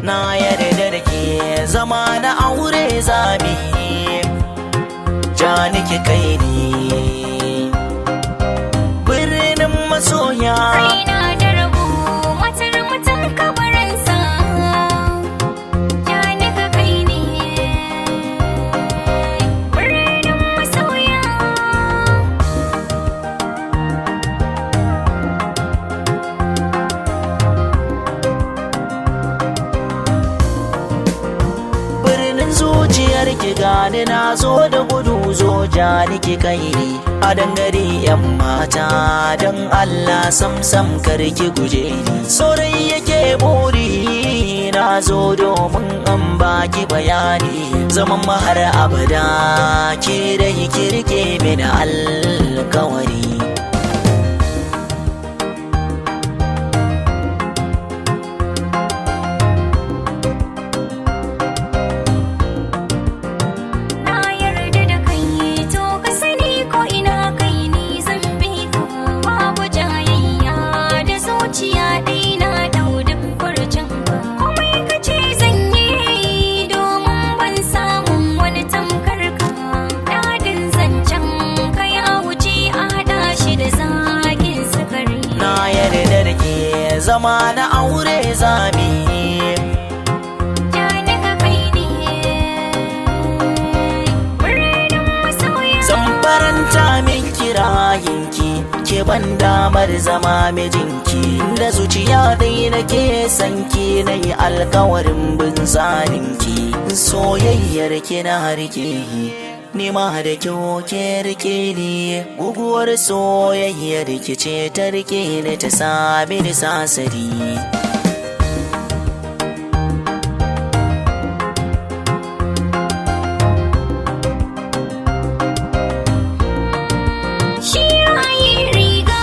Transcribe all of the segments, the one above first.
na yarda da ke zama na aure zami ja nake kai ni birnin masoya raina da rabo matar mutum kabarinsa ja nika kai ne birnin masoya birnin zuciyar ki gani na zo da gudu zo ja nake kai ni a dangare yan mata don Allah sam karki guje ni saurayi yake buri na zo domin an baki bayani zaman mahar abada ke da kirke mini alkawari na yarda da kai to ka sani ko ina kai ni zan bi ka babu jayayya da zuciya dai na dau duk furcin ka komai ka ce zan yi domin ban samun wani tamkar ka dadin zancen ka ya wuce a hada shi da zagin sukari na yarda da ke zama na aure zami ja nika kai ne birnin masoya zan faranta min kirayinki ke ban damar zama mijinki da zuciya dai nake sanki na yi alkawarin bin tsarinki soyayyar ki na rike ni ma da kyau ke rike ni guguwar soyayyar ki ce ta rike ni ta sami ni sasari shi rayi riga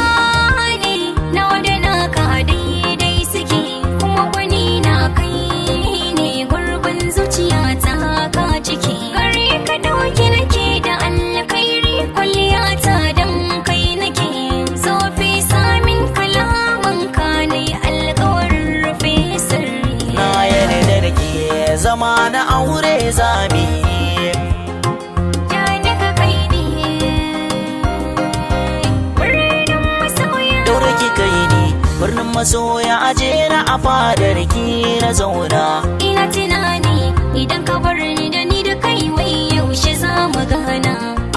ne na wanda naka daidai suke kuma wani na kai ne gurbin zuciya ta ka ciki gare ka dauki nake da alkhairi kwalliya ta dan kai nake zofi samin kalaman ka ne alkawarin rufe sirri na yarda da ke zama na aure zami ja nika kai ne birnin masoya daure ki kai ni birnin masoya aje na a fadar ki na zauna ina tunani idan ka bar ni da ni da kai wai yaushe za mu gana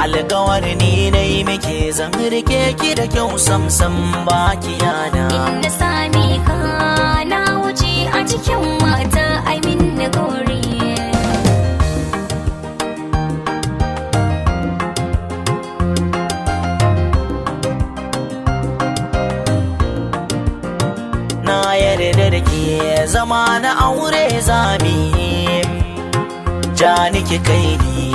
alkawar ni na yi muke zan rike ki da kyau sam ba ki yana inda sami ka na wuce a cikin mata aimin na gori na yarda da ke zama na aure zami ja nake kai ni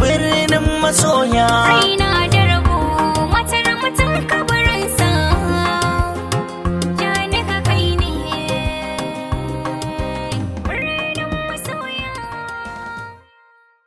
birnin masoya raina